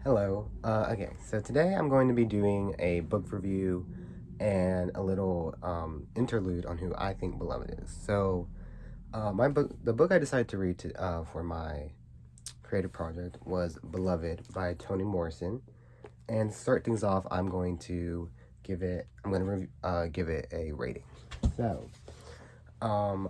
Hello. Okay, so today I'm going to be doing a book review and a little interlude on who I think Beloved is. The book I decided to read for my creative project was Beloved by Toni Morrison. And to start things off, give it a rating. So, um,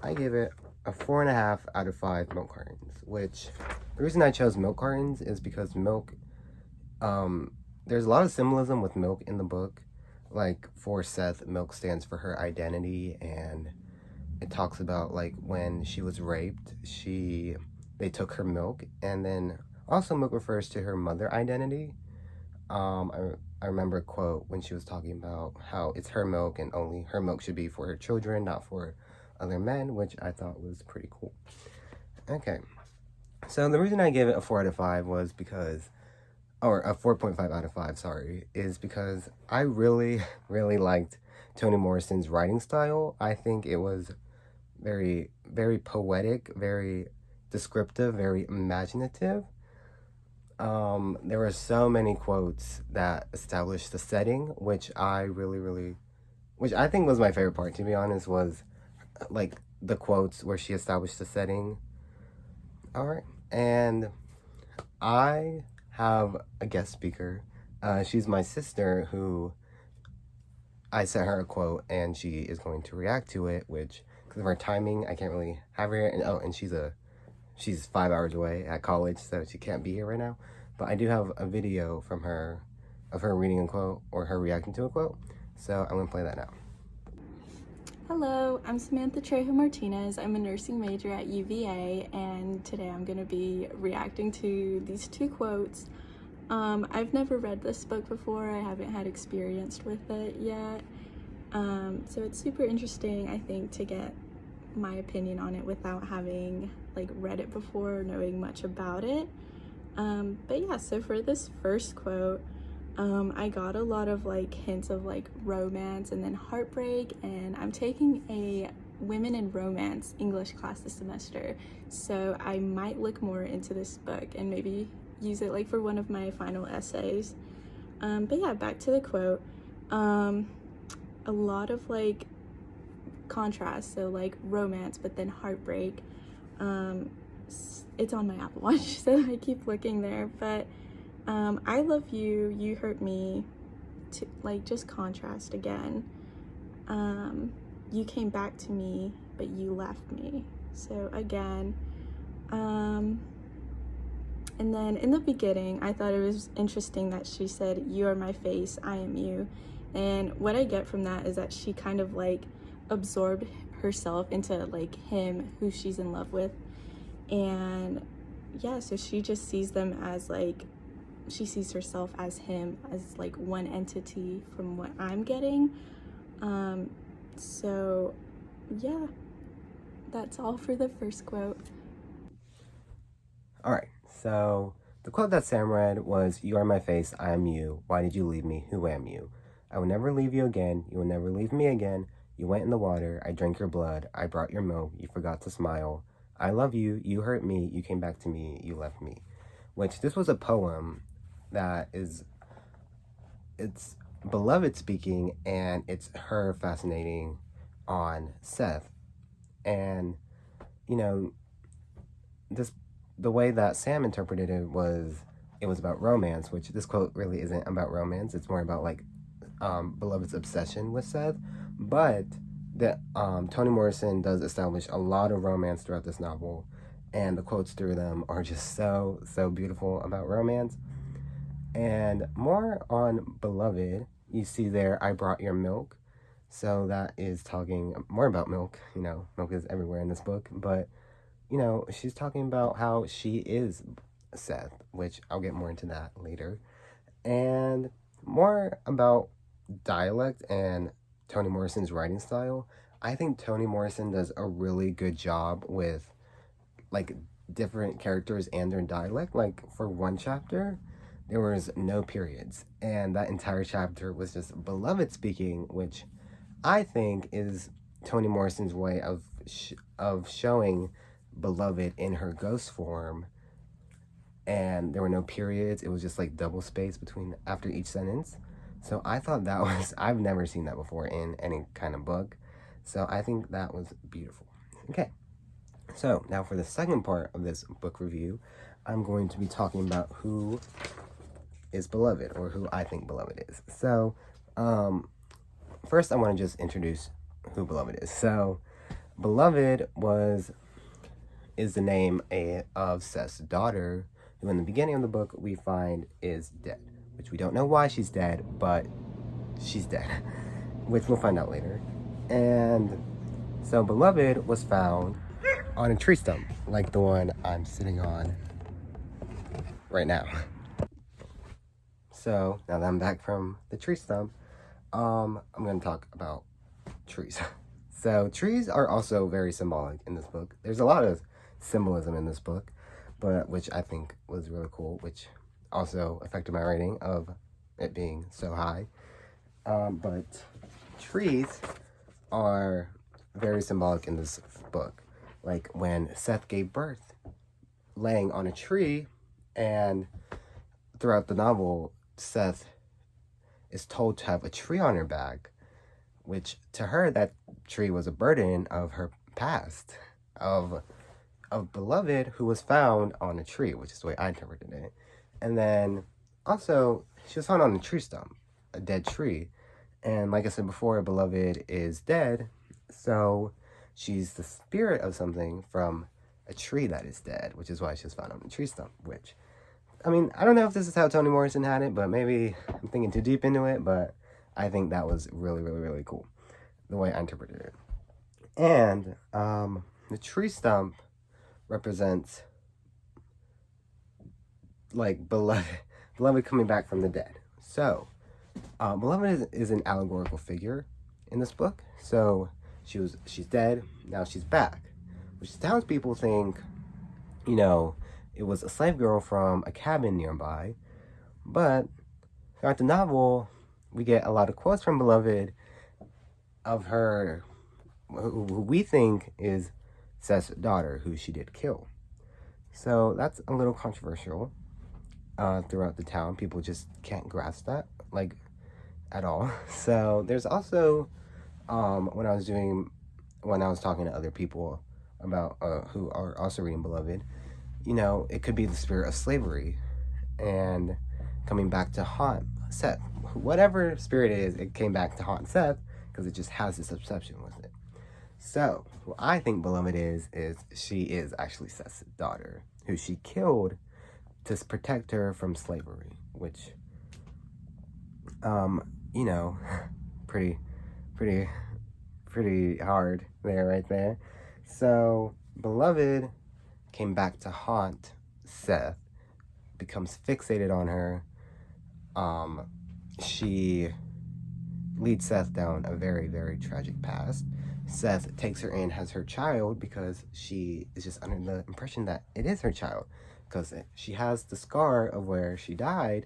I give it a 4.5 out of 5 milk cartons. Which the reason I chose milk cartons is because there's a lot of symbolism with milk in the book. Like for Seth, milk stands for her identity, and it talks about like when she was raped, they took her milk, and then also milk refers to her mother identity. I remember a quote when she was talking about how it's her milk and only her milk should be for her children, not for other men, which I thought was pretty cool. Okay, so the reason I gave it a 4 out of 5 was because or a 4.5 out of 5, sorry, is because I really, really liked Toni Morrison's writing style. I think it was very, very poetic, very descriptive, very imaginative. There were so many quotes that established the setting, which I think was my favorite part, to be honest, was like the quotes where she established the setting. All right. And I have a guest speaker. She's my sister who I sent her a quote and she is going to react to it, which because of our timing, I can't really have her here. And she's 5 hours away at college, so she can't be here right now. But I do have a video from her of her reading a quote or her reacting to a quote. So I'm gonna play that now. Hello, I'm Samantha Trejo-Martinez. I'm a nursing major at UVA, and today I'm going to be reacting to these two quotes. I've never read this book before. I haven't had experience with it yet. So it's super interesting, I think, to get my opinion on it without having read it before or knowing much about it. But yeah, so for this first quote, I got a lot of hints of romance and then heartbreak, and I'm taking a women in romance English class this semester, so I might look more into this book and maybe use it for one of my final essays. But yeah, back to the quote. A lot of contrast, so romance but then heartbreak. It's on my Apple Watch, so I keep looking there, but I love you, you hurt me, to just contrast again. You came back to me, but you left me. So again, and then in the beginning, I thought it was interesting that she said, "You are my face, I am you." And what I get from that is that she kind of absorbed herself into him who she's in love with. And yeah, so she just sees them as she sees herself as him, as one entity from what I'm getting. So yeah, that's all for the first quote. All right. So the quote that Sam read was, "You are my face, I am you. Why did you leave me? Who am you? I will never leave you again. You will never leave me again. You went in the water. I drank your blood. I brought your milk. You forgot to smile. I love you. You hurt me. You came back to me. You left me." Which this was a poem that it's Beloved speaking, and it's her fascinating on Seth. And this the way that Sam interpreted it was about romance, which this quote really isn't about romance. It's more about Beloved's obsession with Seth. But Toni Morrison does establish a lot of romance throughout this novel, and the quotes through them are just so beautiful about romance. And more on Beloved, you see there, "I brought your milk." So that is talking more about milk. Milk is everywhere in this book. But, she's talking about how she is Seth, which I'll get more into that later. And more about dialect and Toni Morrison's writing style. I think Toni Morrison does a really good job with different characters and their dialect. For one chapter, there was no periods, and that entire chapter was just Beloved speaking, which I think is Toni Morrison's way of showing Beloved in her ghost form, and there were no periods. It was just like double space between after each sentence. So I thought that was, I've never seen that before in any kind of book. So I think that was beautiful. Okay, so now for the second part of this book review, I'm going to be talking about who is beloved, or who I think beloved is. So first I want to just introduce who beloved is. So beloved is the name of Seth's daughter, who in the beginning of the book we find is dead, which we don't know why she's dead, but she's dead, which we'll find out later. And so beloved was found on a tree stump, like the one I'm sitting on right now. So now that I'm back from the tree stump, I'm going to talk about trees. So trees are also very symbolic in this book. There's a lot of symbolism in this book, but which I think was really cool, which also affected my rating of it being so high. But trees are very symbolic in this book. Like when Seth gave birth, laying on a tree, and throughout the novel, Seth is told to have a tree on her back, which to her, that tree was a burden of her past, of beloved who was found on a tree, which is the way I interpreted it. And then also, she was found on a tree stump, a dead tree. And like I said before, beloved is dead, so she's the spirit of something from a tree that is dead, which is why she was found on a tree stump, which, I mean, I don't know if this is how Toni Morrison had it, but maybe I'm thinking too deep into it, but I think that was really, really, really cool, the way I interpreted it. And the tree stump represents, like, beloved coming back from the dead. So, beloved is an allegorical figure in this book. So, she's dead, now she's back, which townspeople think, it was a slave girl from a cabin nearby. But throughout the novel, we get a lot of quotes from beloved of her, who we think is Seth's daughter, who she did kill. So that's a little controversial throughout the town. People just can't grasp that, like, at all. So there's also, when I was talking to other people about who are also reading beloved, it could be the spirit of slavery and coming back to haunt Seth. Whatever spirit it is, it came back to haunt Seth because it just has this obsession with it. So, what I think beloved is she is actually Seth's daughter, who she killed to protect her from slavery, which, pretty hard there, right there. So, beloved came back to haunt Seth, becomes fixated on her. She leads Seth down a very, very tragic past. Seth takes her in as her child because she is just under the impression that it is her child, because she has the scar of where she died,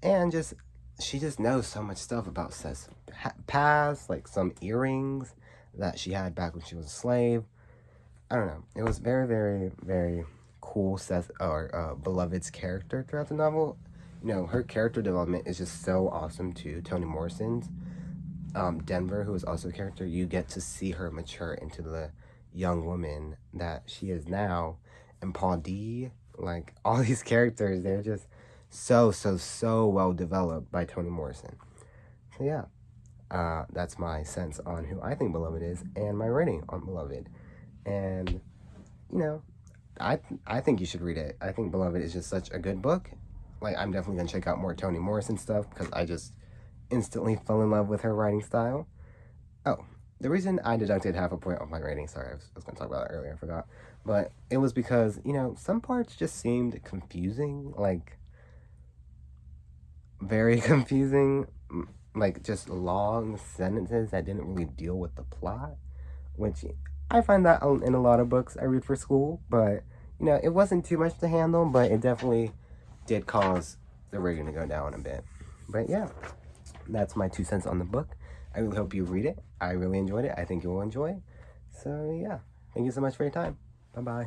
and she just knows so much stuff about Seth's past, like some earrings that she had back when she was a slave. I don't know. It was very, very, very cool. Seth, or beloved's character throughout the novel. Her character development is just so awesome too. Toni Morrison's Denver, who is also a character, you get to see her mature into the young woman that she is now. And Paul D, like, all these characters, they're just so well developed by Toni Morrison. So yeah, that's my sense on who I think beloved is and my rating on beloved. And I think you should read it. I think beloved is just such a good book. Like, I'm definitely gonna check out more Toni Morrison stuff because I just instantly fell in love with her writing style. Oh, the reason I deducted half a point off my rating, sorry, I was going to talk about that earlier, I forgot. But it was because, some parts just seemed confusing, like, very confusing, like, just long sentences that didn't really deal with the plot, which I find that in a lot of books I read for school, but, it wasn't too much to handle, but it definitely did cause the rating to go down a bit. But yeah, that's my 2 cents on the book. I really hope you read it. I really enjoyed it. I think you will enjoy it. So yeah, thank you so much for your time. Bye-bye.